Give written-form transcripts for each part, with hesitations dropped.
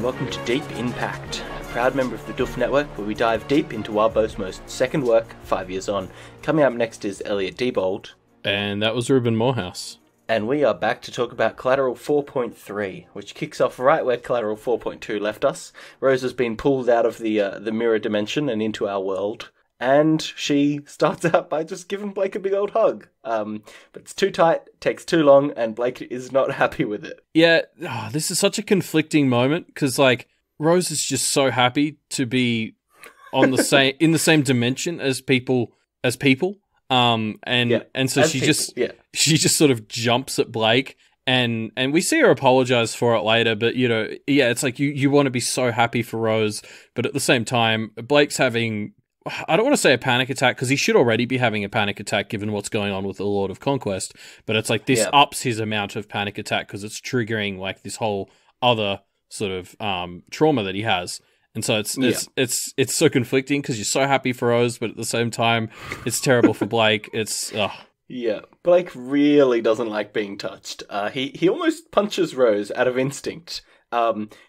welcome to Deep in Pact, a proud member of the Doof Network where we dive deep into Wildbow's most second work 5 years on. Coming up next is Elliot Diebold. And that was Ruben Morehouse. And we are back to talk about Collateral 4.3, which kicks off right where Collateral 4.2 left us. Rose has been pulled out of the mirror dimension and into our world. And she starts out by just giving Blake a big old hug. But it's too tight, takes too long, and Blake is not happy with it. Yeah, this is such a conflicting moment, because, like, Rose is just so happy to be on the same in the same dimension as people. So she just sort of jumps at Blake, and we see her apologize for it later, but it's like you want to be so happy for Rose, but at the same time, Blake's having, I don't want to say a panic attack, because he should already be having a panic attack given what's going on with the Lord of Conquest, but it's like this ups his amount of panic attack because it's triggering like this whole other sort of trauma that he has. And so it's so conflicting because you're so happy for Rose, but at the same time, it's terrible for Blake. Yeah, Blake really doesn't like being touched. He almost punches Rose out of instinct.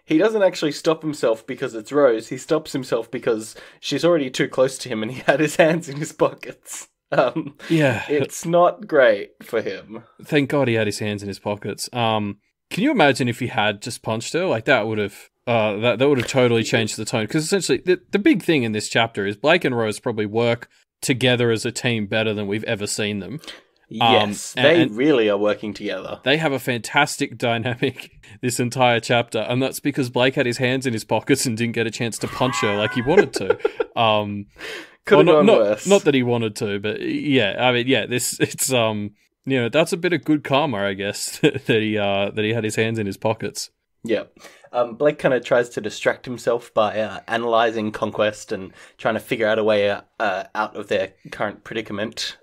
He doesn't actually stop himself because it's Rose. He stops himself because she's already too close to him and he had his hands in his pockets. It's not great for him. Thank God he had his hands in his pockets. Can you imagine if he had just punched her? Like, that would have that would have totally changed the tone. Because essentially, the big thing in this chapter is Blake and Rose probably work together as a team better than we've ever seen them. Yes, they really are working together. They have a fantastic dynamic this entire chapter, and that's because Blake had his hands in his pockets and didn't get a chance to punch her like he wanted to. Could have gone worse. Not that he wanted to, but that's a bit of good karma, I guess, that he had his hands in his pockets. Yeah. Blake kind of tries to distract himself by analysing Conquest and trying to figure out a way out of their current predicament.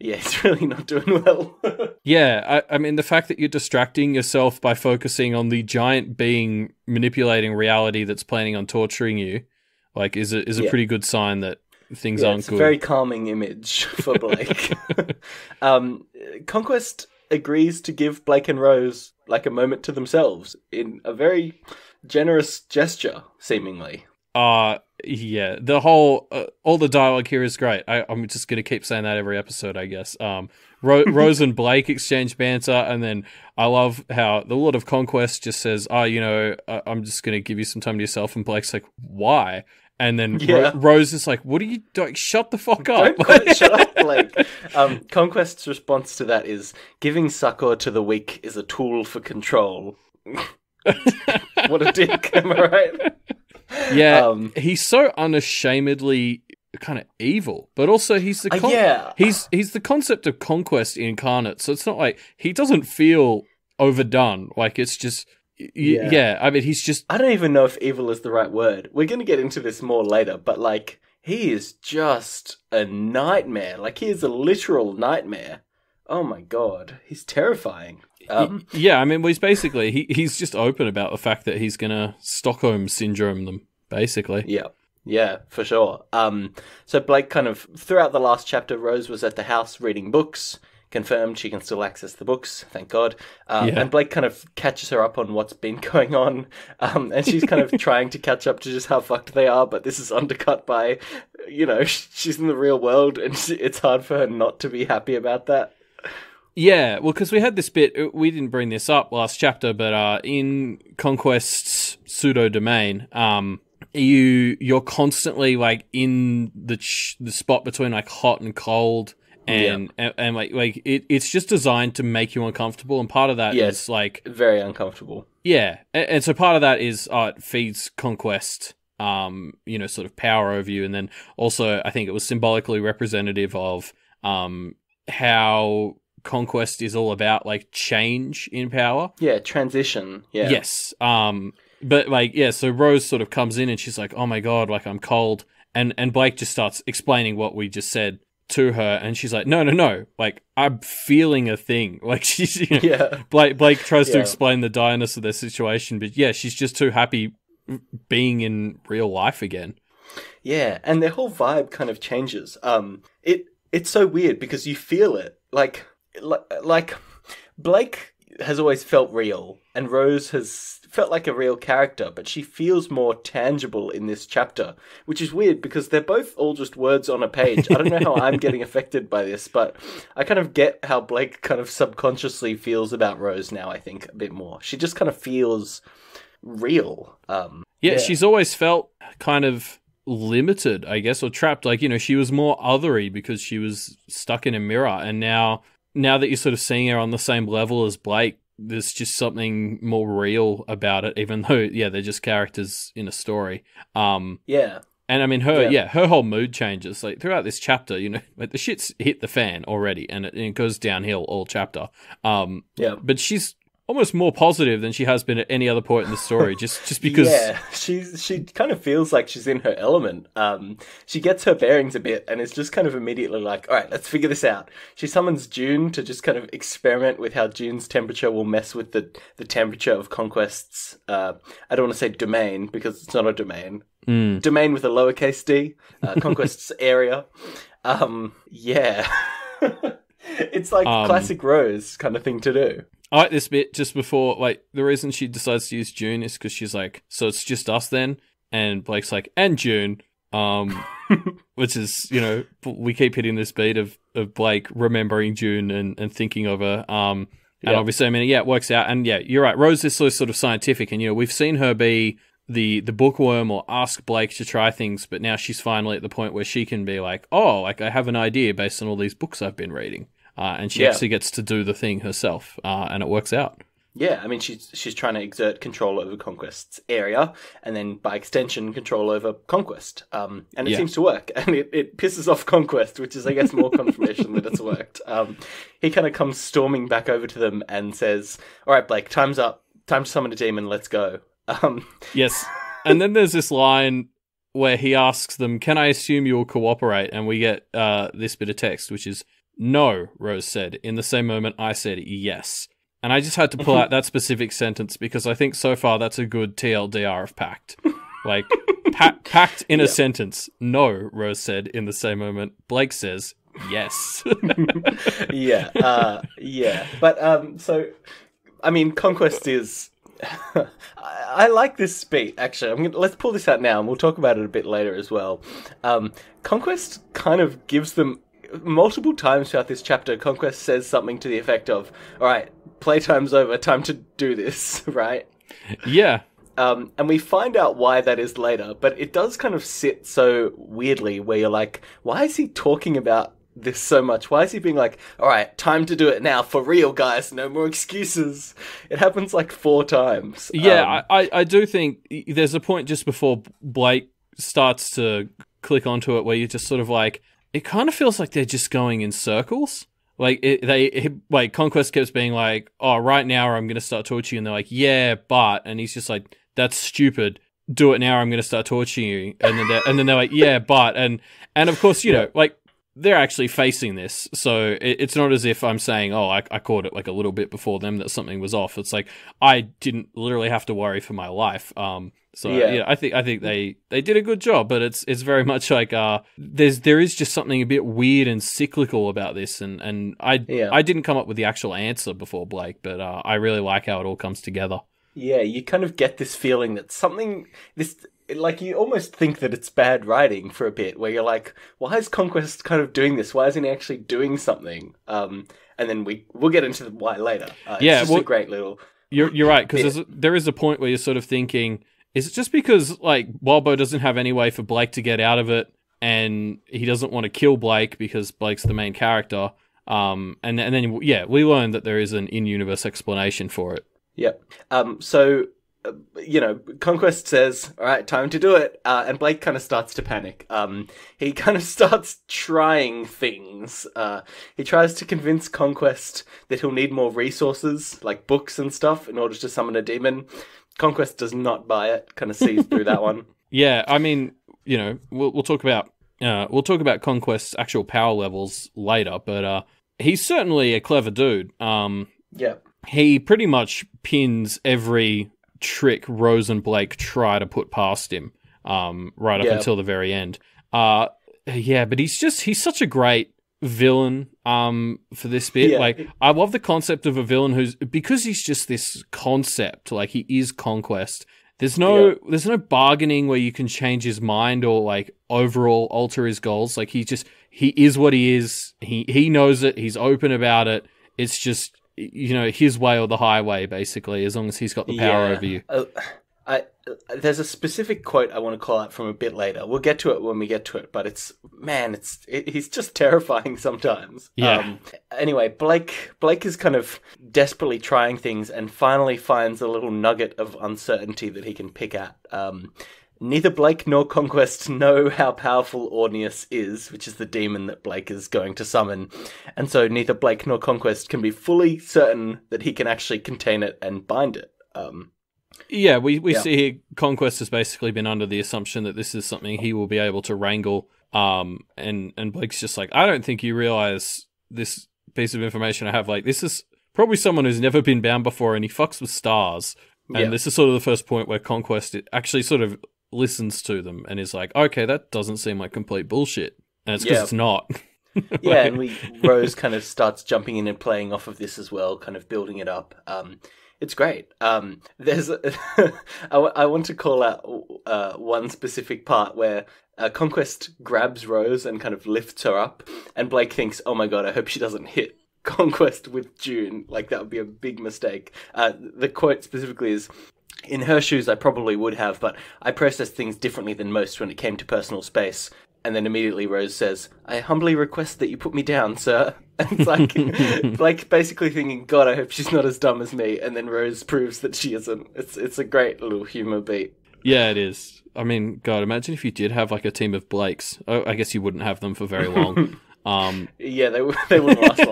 He's really not doing well. Yeah, I mean, the fact that you're distracting yourself by focusing on the giant being manipulating reality that's planning on torturing you, like, is a pretty good sign that things aren't good. It's a very calming image for Blake. Conquest agrees to give Blake and Rose like a moment to themselves in a very generous gesture, seemingly. The whole all the dialogue here is great. I'm just going to keep saying that every episode, I guess. Rose and Blake exchange banter, and then I love how the Lord of Conquest just says, I'm just going to give you some time to yourself, and Blake's like, why? And then Rose is like, what are you doing? Shut the fuck up. Shut up, Blake. Conquest's response to that is, giving succor to the weak is a tool for control. What a dick, am I right? Yeah, he's so unashamedly kind of evil, but also he's the he's the concept of conquest incarnate. So it's not like he doesn't feel overdone. Like, it's just I mean, he's just, I don't even know if evil is the right word. We're going to get into this more later, but like, he is just a nightmare. Like, he is a literal nightmare. Oh my god, he's terrifying. I mean, he's basically, he's just open about the fact that he's going to Stockholm syndrome them, basically. Yeah, for sure. So Blake kind of, throughout the last chapter, Rose was at the house reading books, confirmed she can still access the books, thank God. And Blake kind of catches her up on what's been going on, and she's kind of trying to catch up to just how fucked they are, but this is undercut by, she's in the real world, and it's hard for her not to be happy about that. Yeah, well, because we had this bit, we didn't bring this up last chapter, but in Conquest's pseudo-domain, you're constantly, like, in the spot between, like, hot and cold, and like it's just designed to make you uncomfortable, and part of that is, like... very uncomfortable. Yeah, and so part of that is it feeds Conquest, sort of power over you, and then also, I think it was symbolically representative of how... Conquest is all about, like, change in power. Yeah, transition. Yeah. Yes. But, like, so Rose sort of comes in and she's like, oh my god, like, I'm cold. And Blake just starts explaining what we just said to her, and she's like, no, like, I'm feeling a thing. Like, she's, Blake tries to explain the direness of their situation, but she's just too happy being in real life again. Yeah, and their whole vibe kind of changes. It's so weird because you feel it. Like Blake has always felt real, and Rose has felt like a real character, but she feels more tangible in this chapter, which is weird because they're both all just words on a page. I don't know how I'm getting affected by this, but I kind of get how Blake kind of subconsciously feels about Rose now, I think, a bit more. She just kind of feels real. Yeah, she's always felt kind of limited, I guess, or trapped. Like, she was more othery because she was stuck in a mirror, and now that you're sort of seeing her on the same level as Blake, there's just something more real about it, even though, they're just characters in a story. Yeah. And I mean, her whole mood changes. Like, throughout this chapter, like, the shit's hit the fan already, and it goes downhill all chapter. But she's almost more positive than she has been at any other point in the story, just because... Yeah, she kind of feels like she's in her element. She gets her bearings a bit and is just kind of immediately like, all right, let's figure this out. She summons June to just kind of experiment with how June's temperature will mess with the temperature of Conquest's... I don't want to say domain, because it's not a domain. Domain with a lowercase d. Conquest's area. It's like classic Rose kind of thing to do. I like this bit just before, like, the reason she decides to use June is because she's like, so it's just us then? And Blake's like, and June, which is, we keep hitting this beat of Blake remembering June and thinking of her. And obviously, I mean, it works out. And you're right, Rose is sort of scientific, and, we've seen her be the bookworm or ask Blake to try things, but now she's finally at the point where she can be like, oh, like, I have an idea based on all these books I've been reading. And she actually gets to do the thing herself, and it works out. Yeah, I mean, she's trying to exert control over Conquest's area, and then by extension, control over Conquest. And it seems to work, and it pisses off Conquest, which is, I guess, more confirmation that it's worked. He kind of comes storming back over to them and says, all right, Blake, time's up. Time to summon a demon, let's go. Yes, and then there's this line where he asks them, can I assume you'll cooperate? And we get this bit of text, which is, no, Rose said. In the same moment, I said yes. And I just had to pull out that specific sentence because I think so far that's a good TLDR of Pact. Like, Pact in a sentence. No, Rose said. In the same moment, Blake says yes. But, so, I mean, Conquest is... I like this beat, actually. Let's pull this out now, and we'll talk about it a bit later as well. Conquest kind of gives them... Multiple times throughout this chapter, Conquest says something to the effect of, all right, playtime's over, time to do this, right? Yeah. And we find out why that is later, but it does kind of sit so weirdly where you're like, why is he talking about this so much? Why is he being like, all right, time to do it now, for real, guys, no more excuses? It happens like 4 times. Yeah, I do think there's a point just before Blake starts to click onto it where you're just sort of like, it kind of feels like they're just going in circles. Like, Conquest keeps being like, oh, right now I'm going to start torturing you. And they're like, yeah, but... And he's just like, that's stupid. Do it now or I'm going to start torturing you. And then they're like, yeah, but... And of course, like, they're actually facing this. So it's not as if I'm saying, oh, I caught it like a little bit before them that something was off. It's like, I didn't literally have to worry for my life. I think they did a good job, but it's very much like there is just something a bit weird and cyclical about this, and I didn't come up with the actual answer before Blake, but I really like how it all comes together. Yeah, you kind of get this feeling that like, you almost think that it's bad writing for a bit, where you're like, why is Conquest kind of doing this? Why isn't he actually doing something? And then we'll get into the why later. It's just a great little... You're right, because there is a point where you're sort of thinking, is it just because, like, Walbo doesn't have any way for Blake to get out of it, and he doesn't want to kill Blake because Blake's the main character? And then we learn that there is an in-universe explanation for it. Yep. Conquest says, all right, time to do it. And Blake kind of starts to panic. He kind of starts trying things. He tries to convince Conquest that he'll need more resources, like books and stuff, in order to summon a demon. Conquest does not buy it, kind of sees through that one. Yeah, I mean, we'll talk about Conquest's actual power levels later, but he's certainly a clever dude. He pretty much pins every trick Rose and Blake try to put past him, right up until the very end. But he's such a great villain for this bit. Yeah. Like, I love the concept of a villain who's, because he's just this concept, like he is Conquest. There's no bargaining where you can change his mind or like overall alter his goals. Like he is what he is. He knows it. He's open about it. It's just, his way or the highway, basically, as long as he's got the power over you. There's a specific quote I want to call out from a bit later. We'll get to it when we get to it, but he's just terrifying sometimes. Yeah. Anyway, Blake is kind of desperately trying things and finally finds a little nugget of uncertainty that he can pick at. Neither Blake nor Conquest know how powerful Orneus is, which is the demon that Blake is going to summon. And so neither Blake nor Conquest can be fully certain that he can actually contain it and bind it. We see here Conquest has basically been under the assumption that this is something he will be able to wrangle. And Blake's just like, I don't think you realize this piece of information I have. Like, this is probably someone who's never been bound before, and he fucks with stars. And this is sort of the first point where Conquest actually sort of listens to them and is like, okay, that doesn't seem like complete bullshit. And it's because it's not. Yeah, and Rose kind of starts jumping in and playing off of this as well, kind of building it up. It's great. There's I want to call out one specific part where Conquest grabs Rose and kind of lifts her up, and Blake thinks, oh my god, I hope she doesn't hit Conquest with June. Like, that would be a big mistake. The quote specifically is, in her shoes I probably would have, but I processed things differently than most when it came to personal space. And then immediately Rose says, I humbly request that you put me down, sir. And it's like, Blake basically thinking, God, I hope she's not as dumb as me. And then Rose proves that she isn't. It's a great little humour beat. Yeah, it is. I mean, God, imagine if you did have like a team of Blakes. Oh, I guess you wouldn't have them for very long. Yeah, they wouldn't last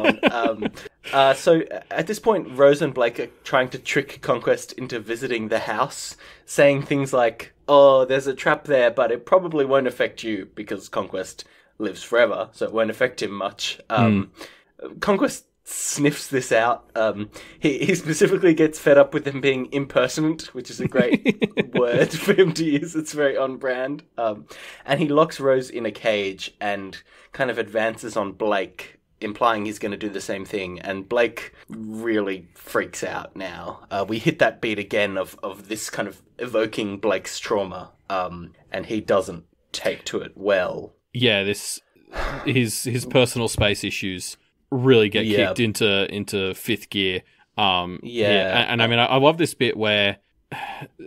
long. So at this point, Rose and Blake are trying to trick Conquest into visiting the house, saying things like, oh, there's a trap there, but it probably won't affect you because Conquest lives forever, so it won't affect him much. Conquest sniffs this out. He specifically gets fed up with them being impertinent, which is a great word for him to use. It's very on brand. And he locks Rose in a cage and kind of advances on Blake, implying he's going to do the same thing. And Blake really freaks out now. We hit that beat again of this kind of evoking Blake's trauma, and he doesn't take to it well. Yeah, his personal space issues really get kicked into fifth gear. And I mean, I love this bit where,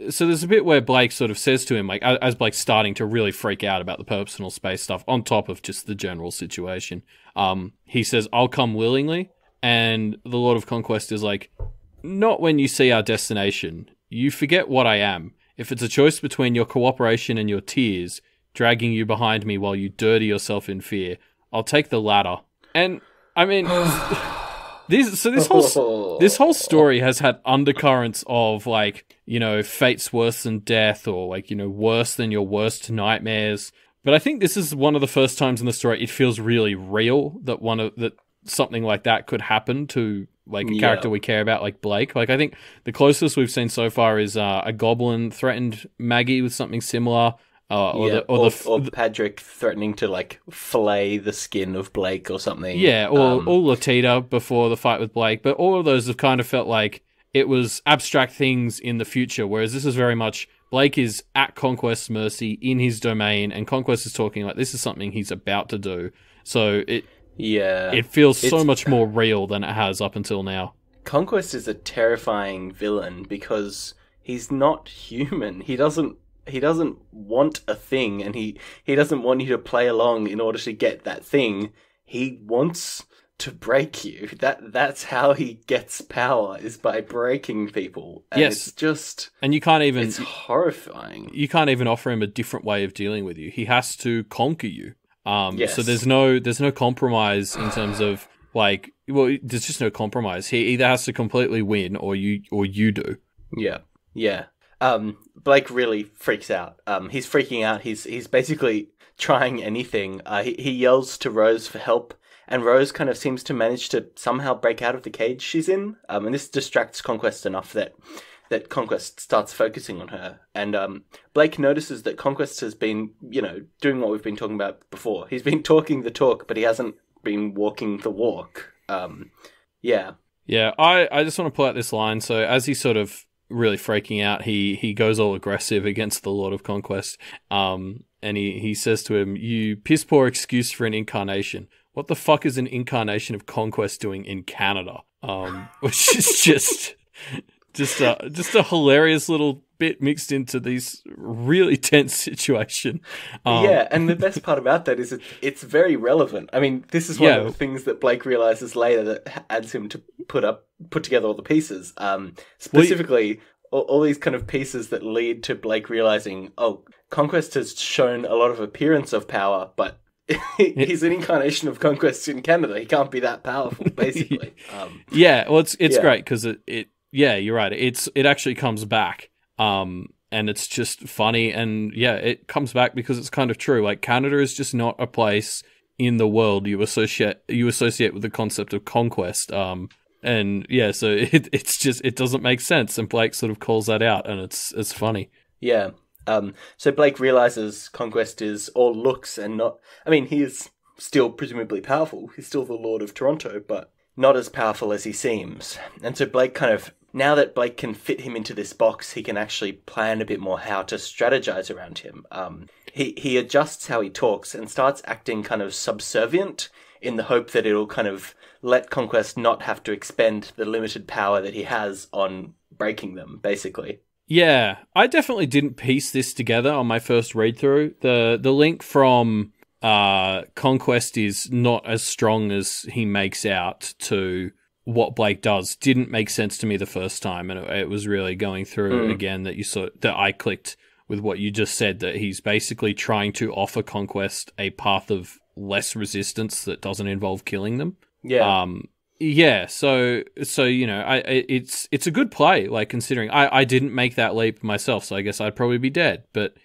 so there's a bit where Blake sort of says to him, like, as Blake's starting to really freak out about the personal space stuff, on top of just the general situation, he says, I'll come willingly. And the Lord of Conquest is like, not when you see our destination. You forget what I am. If it's a choice between your cooperation and your tears, dragging you behind me while you dirty yourself in fear, I'll take the latter. And I mean, this whole story has had undercurrents of, like, fate's worse than death, or like, worse than your worst nightmares. But I think this is one of the first times in the story it feels really real that something like that could happen to, like, a character we care about, like Blake. Like, I think the closest we've seen so far is a goblin threatened Maggie with something similar. Or Patrick threatening to, like, fillet the skin of Blake or something. Yeah, or Latita before the fight with Blake. But all of those have kind of felt like it was abstract things in the future, whereas this is very much Blake is at Conquest's mercy in his domain, and Conquest is talking like this is something he's about to do. So it feels so much more real than it has up until now. Conquest is a terrifying villain because he's not human. He doesn't want a thing, and he doesn't want you to play along in order to get that thing. He wants to break you. That's how he gets power, is by breaking people. And yes. It's just... And you can't even... It's horrifying. You can't even offer him a different way of dealing with you. He has to conquer you. Yes. So there's no compromise in terms of, like... Well, there's just no compromise. He either has to completely win, or you do. Yeah. Yeah. Blake really freaks out. He's freaking out. He's basically trying anything. He yells to Rose for help, and Rose kind of seems to manage to somehow break out of the cage she's in. And this distracts Conquest enough that Conquest starts focusing on her. And Blake notices that Conquest has been, doing what we've been talking about before. He's been talking the talk, but he hasn't been walking the walk. Yeah. Yeah, I just want to pull out this line. So as he's sort of really freaking out, he goes all aggressive against the Lord of Conquest. And he says to him, "You piss poor excuse for an incarnation. What the fuck is an incarnation of Conquest doing in Canada?" Which is just a hilarious little bit mixed into this really tense situation. Yeah, and the best part about that is it's very relevant. I mean, this is one of the things that Blake realizes later that adds him to put together all the pieces. Specifically, all these kind of pieces that lead to Blake realizing, oh, Conquest has shown a lot of appearance of power, but he's an incarnation of Conquest in Canada. He can't be that powerful, basically. Well, it's great because you're right. It actually comes back. And it's just funny, and it comes back because it's kind of true. Like, Canada is just not a place in the world you associate with the concept of conquest. So it doesn't make sense, and Blake sort of calls that out, and it's funny. Yeah. So Blake realizes Conquest is all looks and not. I mean, he is still presumably powerful. He's still the Lord of Toronto, but not as powerful as he seems. And so Blake now that Blake can fit him into this box, he can actually plan a bit more how to strategize around him. He adjusts how he talks and starts acting kind of subservient in the hope that it'll kind of let Conquest not have to expend the limited power that he has on breaking them, basically. Yeah, I definitely didn't piece this together on my first read through. The link from Conquest is not as strong as he makes out to what Blake does. Didn't make sense to me the first time, and it was really going through again that I clicked with what you just said, that he's basically trying to offer Conquest a path of less resistance that doesn't involve killing them. So it's a good play, like, considering I didn't make that leap myself, so I guess I'd probably be dead, but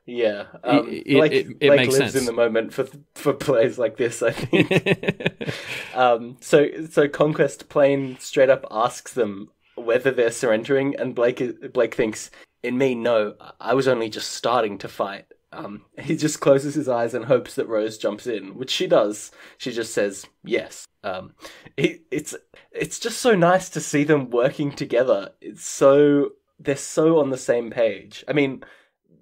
Yeah, it Blake makes lives sense in the moment for plays like this, I think. So Conquest plain straight up asks them whether they're surrendering, and Blake thinks, in me, no, I was only just starting to fight. He just closes his eyes and hopes that Rose jumps in, which she does. She just says yes. It's just so nice to see them working together. They're so on the same page. I mean,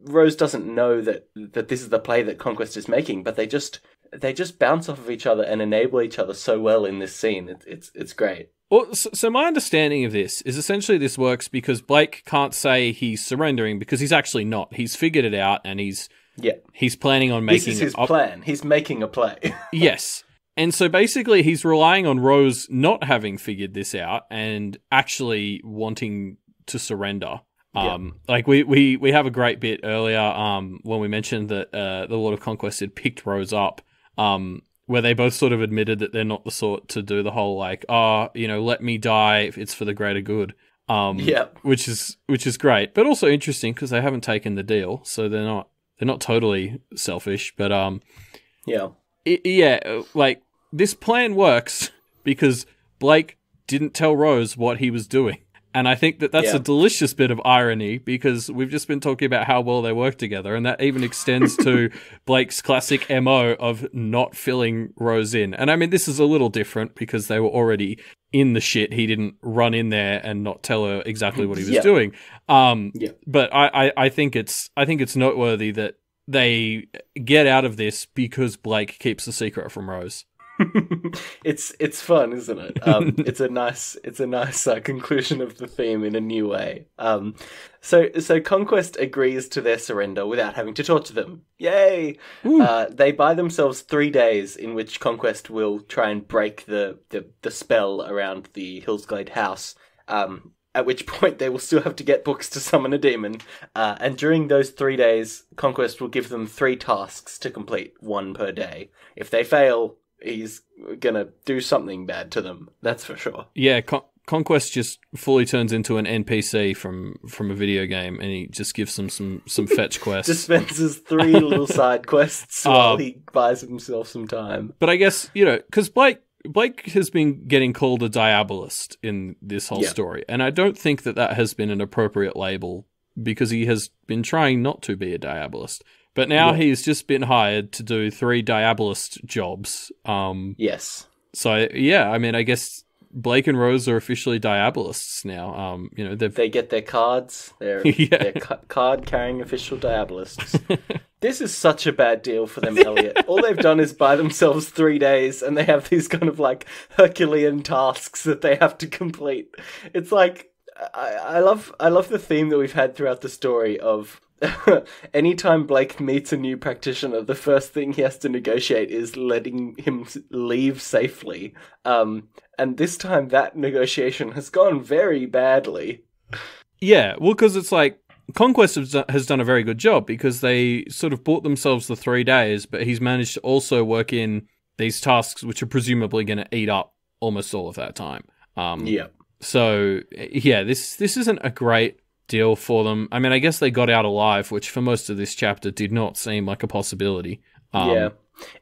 Rose doesn't know that this is the play that Conquest is making, but they just bounce off of each other and enable each other so well in this scene. It's great. Well, so my understanding of this is essentially this works because Blake can't say he's surrendering because he's actually not. He's figured it out, and he's planning on making. This is his plan. He's making a play. Yes. And so basically he's relying on Rose not having figured this out and actually wanting to surrender. Like we have a great bit earlier when we mentioned that the Lord of Conquest had picked Rose up, where they both sort of admitted that they're not the sort to do the whole like, let me die if it's for the greater good. Which is great, but also interesting because they haven't taken the deal, so they're not totally selfish. But like, this plan works because Blake didn't tell Rose what he was doing. And I think that's a delicious bit of irony because we've just been talking about how well they work together, and that even extends to Blake's classic MO of not filling Rose in. And I mean, this is a little different because they were already in the shit. He didn't run in there and not tell her exactly what he was doing. But I think it's noteworthy that they get out of this because Blake keeps the secret from Rose. It's fun, isn't it? It's a nice conclusion of the theme in a new way. So Conquest agrees to their surrender without having to torture them. Yay! They buy themselves 3 days in which Conquest will try and break the spell around the Hillsglade house. At which point they will still have to get books to summon a demon. And during those 3 days, Conquest will give them 3 tasks to complete, 1 per day. If they fail, he's gonna do something bad to them. That's for sure. Yeah, Conquest just fully turns into an NPC from a video game, and he just gives them some fetch quests. Dispenses 3 little side quests while he buys himself some time. But I guess, because Blake has been getting called a diabolist in this whole story, and I don't think that has been an appropriate label because he has been trying not to be a diabolist. But now he's just been hired to do 3 Diabolist jobs. Yes. So, yeah, I mean, I guess Blake and Rose are officially Diabolists now. They get their cards. They're card-carrying official Diabolists. This is such a bad deal for them, Elliot. All they've done is buy themselves 3 days, and they have these kind of like Herculean tasks that they have to complete. It's like I love the theme that we've had throughout the story of anytime Blake meets a new practitioner, the first thing he has to negotiate is letting him leave safely. And this time that negotiation has gone very badly. Yeah, well, because it's like, Conquest has done a very good job because they sort of bought themselves the 3 days, but he's managed to also work in these tasks which are presumably going to eat up almost all of that time. So, yeah, this isn't a great deal for them. I mean, I guess they got out alive, which for most of this chapter did not seem like a possibility.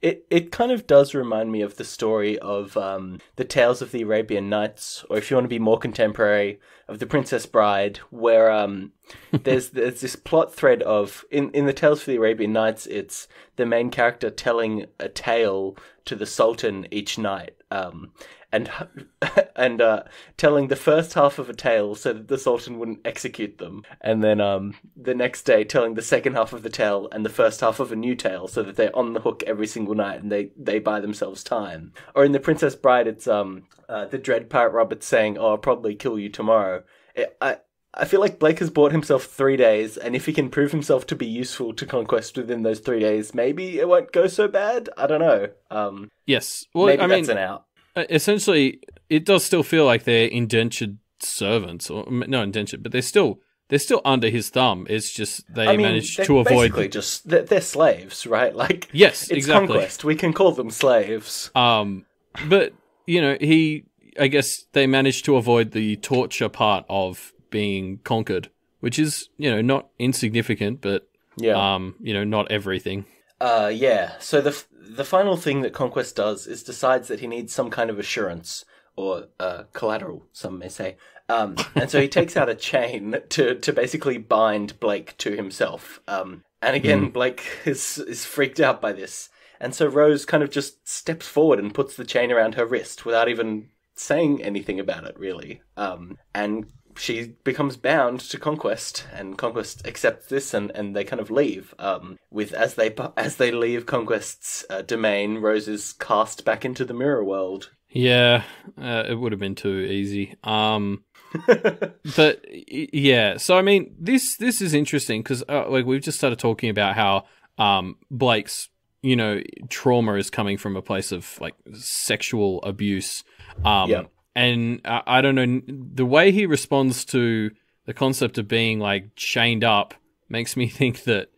It kind of does remind me of the story of the Tales of the Arabian Nights, or if you want to be more contemporary, of The Princess Bride, where there's this plot thread of, in the Tales of the Arabian Nights, it's the main character telling a tale to the Sultan each night, and telling the first half of a tale so that the Sultan wouldn't execute them, and then the next day telling the second half of the tale and the first half of a new tale so that they're on the hook every single night and they buy themselves time. Or in The Princess Bride, it's the Dread Pirate Roberts saying, "Oh, I'll probably kill you tomorrow." I feel like Blake has bought himself 3 days, and if he can prove himself to be useful to Conquest within those 3 days, maybe it won't go so bad. I don't know. Yes, well, maybe that's an out. Essentially, it does still feel like they're indentured servants, or not indentured, but they're still under his thumb. It's just managed to avoid. Basically, just they're slaves, right? Like, yes, it's exactly. Conquest. We can call them slaves. But I guess they managed to avoid the torture part of being conquered, which is not insignificant, but not everything. So the final thing that Conquest does is decides that he needs some kind of assurance, or collateral, some may say. And so he takes out a chain to basically bind Blake to himself. And again, Blake is freaked out by this. And so Rose kind of just steps forward and puts the chain around her wrist without even saying anything about it, really. And she becomes bound to Conquest, and Conquest accepts this, and they kind of leave. As they leave Conquest's domain, Rose is cast back into the mirror world. Yeah, it would have been too easy. But yeah, so I mean, this is interesting because like we've just started talking about how Blake's trauma is coming from a place of like sexual abuse. And I don't know, the way he responds to the concept of being like chained up makes me think that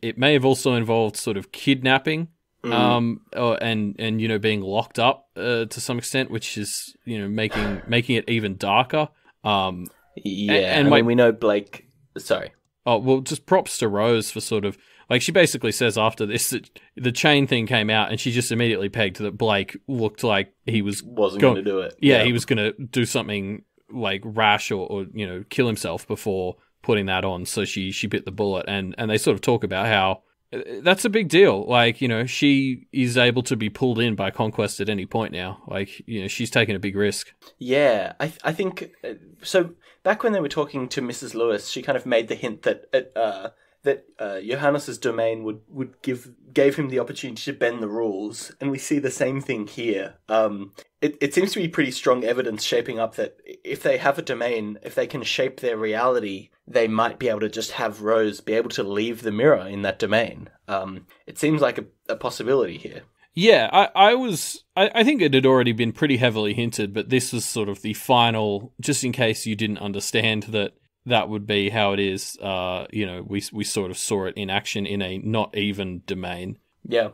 it may have also involved sort of kidnapping, and being locked up to some extent, which is making it even darker. And we know Blake. Sorry. Oh well, just props to Rose for sort of. Like, she basically says after this that the chain thing came out and she just immediately pegged that Blake looked like he wasn't going to do it. Yeah, he was going to do something like rash or kill himself before putting that on. So she bit the bullet, and they sort of talk about how that's a big deal. Like, she is able to be pulled in by Conquest at any point now. Like, she's taking a big risk. Yeah, I think so. Back when they were talking to Mrs. Lewis, she kind of made the hint that Johannes's domain gave him the opportunity to bend the rules, and we see the same thing here. It seems to be pretty strong evidence shaping up that if they have a domain, if they can shape their reality, they might be able to just have Rose be able to leave the mirror in that domain. It seems like a possibility here. Yeah, I think it had already been pretty heavily hinted, but this was sort of the final, just in case you didn't understand that would be how it is. We sort of saw it in action in a not even domain. Yeah.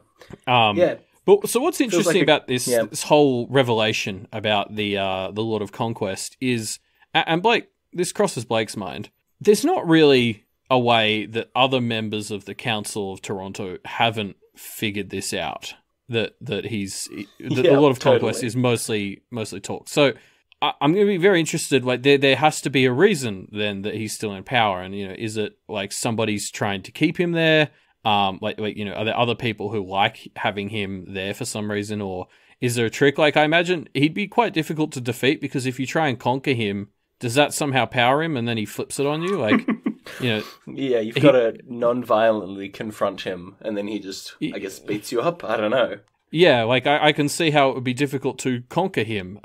But so what's interesting about this whole revelation about the Lord of Conquest is, and Blake, this crosses Blake's mind. There's not really a way that other members of the Council of Toronto haven't figured this out. The Lord of Conquest is mostly talk. So I'm going to be very interested. Like there has to be a reason then that he's still in power, and is it like somebody's trying to keep him there? Like are there other people who like having him there for some reason, or is there a trick? Like, I imagine he'd be quite difficult to defeat because if you try and conquer him, does that somehow power him and then he flips it on you? Like, Yeah, you've got to non-violently confront him and then he just, I guess, beats you up. I don't know. Yeah, like I can see how it would be difficult to conquer him.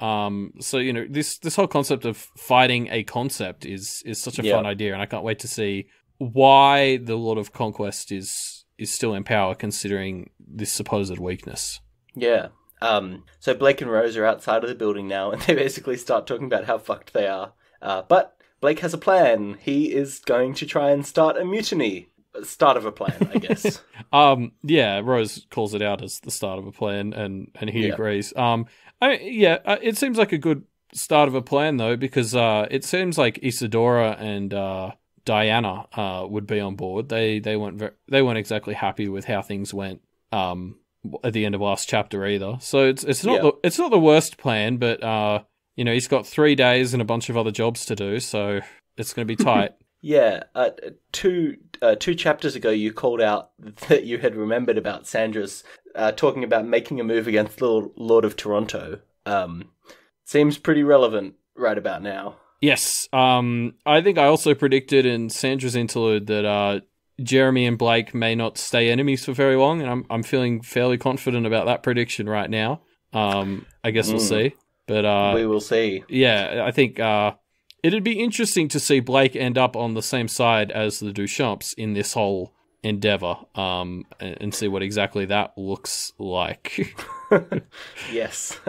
So this whole concept of fighting a concept is such a fun idea, and I can't wait to see why the Lord of Conquest is still in power considering this supposed weakness. Yeah. So Blake and Rose are outside of the building now, and they basically start talking about how fucked they are. But Blake has a plan. He is going to try and start a mutiny. Start of a plan, I guess. Yeah, Rose calls it out as the start of a plan, and he agrees. It seems like a good start of a plan though, because it seems like Isadora and Diana would be on board. They weren't exactly happy with how things went at the end of last chapter either. So it's not the worst plan, but he's got 3 days and a bunch of other jobs to do, so it's going to be tight. Yeah, two chapters ago you called out that you had remembered about Sandra's talking about making a move against the Lord of Toronto. Seems pretty relevant right about now. Yes, I think I also predicted in Sandra's interlude that Jeremy and Blake may not stay enemies for very long, and I'm feeling fairly confident about that prediction right now. I guess we'll see. But we will see. Yeah, I think it'd be interesting to see Blake end up on the same side as the Duchamps in this whole endeavor, and see what exactly that looks like. Yes.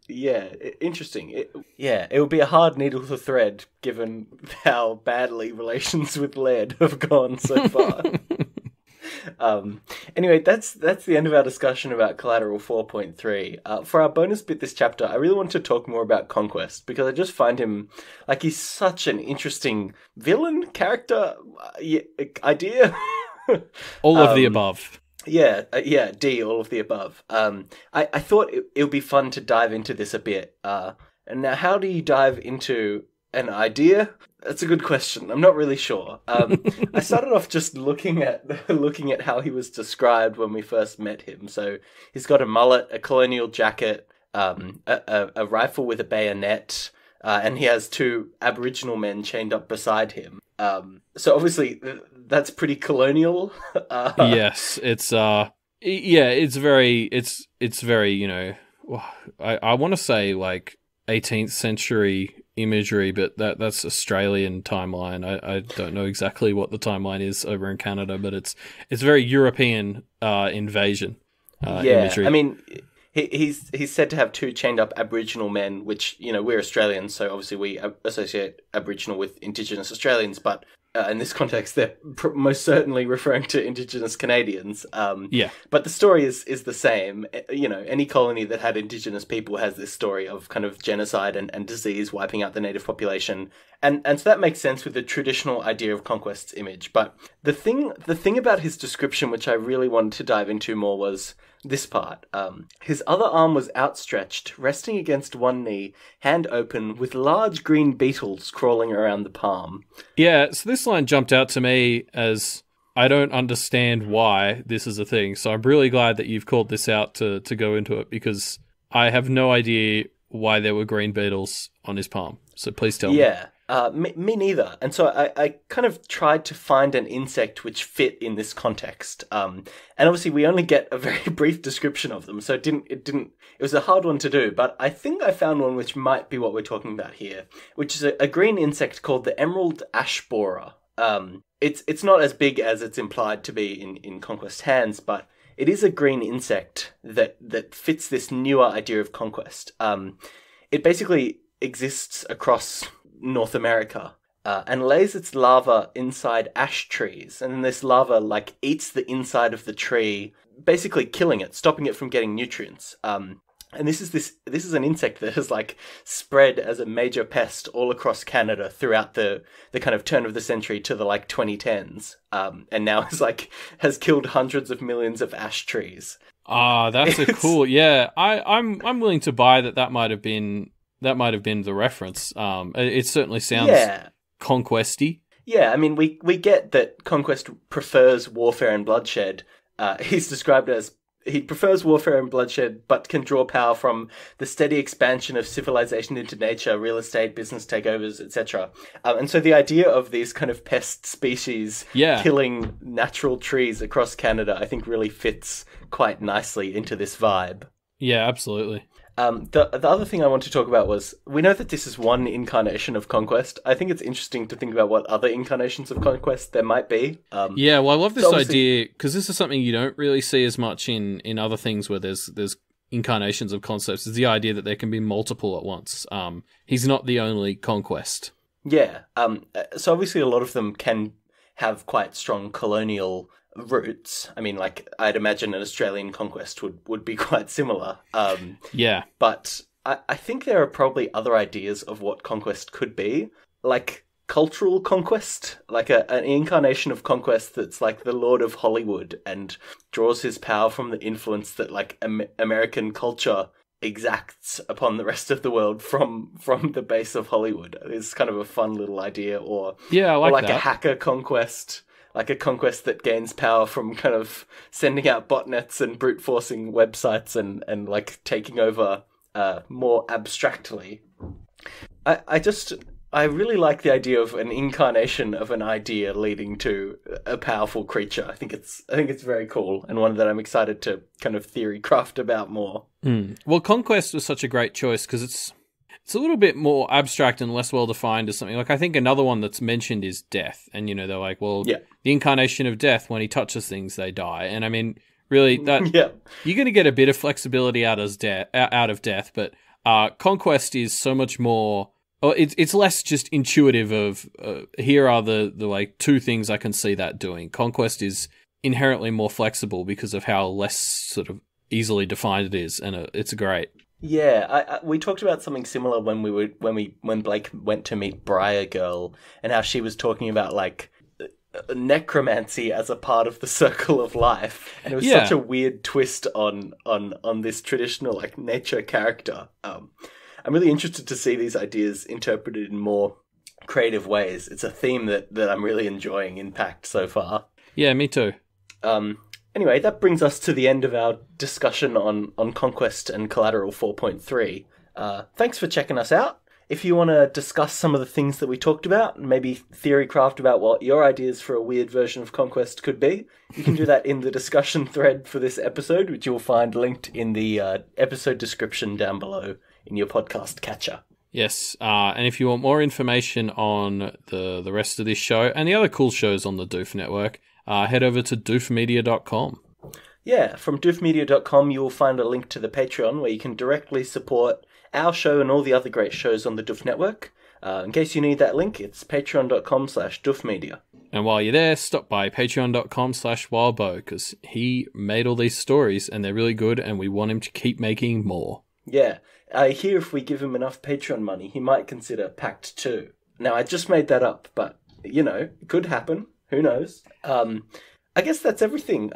Yeah, interesting. It would be a hard needle to thread given how badly relations with Laird have gone so far. Anyway, that's the end of our discussion about Collateral 4.3. For our bonus bit this chapter, I really want to talk more about Conquest, because I just find him, like, he's such an interesting villain, character, idea. All of the above. Yeah, D, all of the above. I thought it would be fun to dive into this a bit. And now, how do you dive into an idea? That's a good question. I'm not really sure. I started off just looking at how he was described when we first met him. So he's got a mullet, a colonial jacket, a rifle with a bayonet, and he has 2 Aboriginal men chained up beside him. So obviously that's pretty colonial. Yes, it's very, I want to say like 18th century imagery, but that's Australian timeline. I don't know exactly what the timeline is over in Canada, but it's very European invasion imagery. I mean, he's said to have 2 chained up Aboriginal men, which, we're Australians, so obviously we associate Aboriginal with Indigenous Australians, but in this context, they're most certainly referring to Indigenous Canadians. But the story is the same. Any colony that had Indigenous people has this story of kind of genocide and disease wiping out the native population. And so that makes sense with the traditional idea of Conquest's image. But the thing about his description, which I really wanted to dive into more, was this part. His other arm was outstretched, resting against one knee, hand open, with large green beetles crawling around the palm. Yeah, so this line jumped out to me as, I don't understand why this is a thing. So I'm really glad that you've called this out to go into it, because I have no idea why there were green beetles on his palm. So please tell me. Yeah. Me neither. And so I kind of tried to find an insect which fit in this context. And obviously we only get a very brief description of them, so it was a hard one to do, but I think I found one which might be what we're talking about here, which is a green insect called the emerald ash borer. It's not as big as it's implied to be in Conquest hands, but it is a green insect that fits this newer idea of Conquest. It basically exists across North America, and lays its larva inside ash trees, and then this larva eats the inside of the tree, basically killing it, stopping it from getting nutrients. And this is an insect that has spread as a major pest all across Canada throughout the kind of turn of the century to the 2010s, and now has killed hundreds of millions of ash trees. That's cool. Yeah, I'm willing to buy that might have been the reference. It certainly sounds conquesty. Yeah, I mean, we get that Conquest prefers warfare and bloodshed. He's described as he prefers warfare and bloodshed, but can draw power from the steady expansion of civilization into nature, real estate, business takeovers, etc. And so the idea of these kind of pest species killing natural trees across Canada, I think, really fits quite nicely into this vibe. Yeah, absolutely. The other thing I want to talk about was, we know that this is one incarnation of Conquest. I think it's interesting to think about what other incarnations of Conquest there might be. Yeah, well, I love this idea, because this is something you don't really see as much in other things where there's incarnations of concepts, is the idea that there can be multiple at once. He's not the only Conquest. Yeah, so obviously a lot of them can have quite strong colonial roots. I mean, like, I'd imagine an Australian conquest would be quite similar. Yeah. But I think there are probably other ideas of what conquest could be, like cultural conquest, like an incarnation of conquest that's like the Lord of Hollywood and draws his power from the influence that like American culture exacts upon the rest of the world from the base of Hollywood. It's kind of a fun little idea. Or I like that. A hacker conquest. Like a conquest that gains power from kind of sending out botnets and brute forcing websites and like taking over more abstractly. I really like the idea of an incarnation of an idea leading to a powerful creature. I think it's very cool, and one that I'm excited to kind of theory craft about more. Well, Conquest was such a great choice because it's a little bit more abstract and less well defined as something. Like, I think another one that's mentioned is death, and they're like, well, the incarnation of death, when he touches things, they die. And I mean, really, that you're going to get a bit of flexibility out of death, but Conquest is so much more. It's less just intuitive of here are the like two things I can see that doing. Conquest is inherently more flexible because of how less sort of easily defined it is, and it's great. Yeah, we talked about something similar when Blake went to meet Briar Girl, and how she was talking about like necromancy as a part of the circle of life, and it was such a weird twist on this traditional like nature character. I'm really interested to see these ideas interpreted in more creative ways. It's a theme that I'm really enjoying in Pact so far. Yeah, me too. Anyway, that brings us to the end of our discussion on Conquest and Collateral 4.3. Thanks for checking us out. If you want to discuss some of the things that we talked about, and maybe theory craft about what your ideas for a weird version of Conquest could be, you can do that in the discussion thread for this episode, which you'll find linked in the episode description down below in your podcast catcher. Yes, and if you want more information on the rest of this show and the other cool shows on the Doof Network, head over to doofmedia.com. Yeah, from doofmedia.com you will find a link to the Patreon where you can directly support our show and all the other great shows on the Doof Network. In case you need that link, it's patreon.com/doofmedia. And while you're there, stop by patreon.com/wildbo, because he made all these stories and they're really good and we want him to keep making more. Yeah, I hear if we give him enough Patreon money, he might consider Pact 2. Now, I just made that up, but, it could happen. Who knows? I guess that's everything.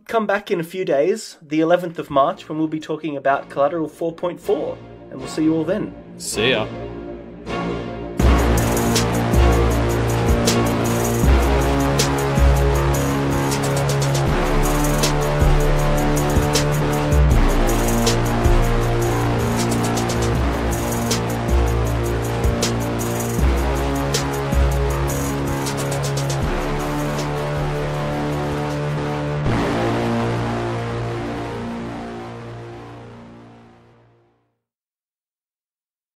Come back in a few days, the 11th of March, when we'll be talking about Collateral 4.4, and we'll see you all then. See ya.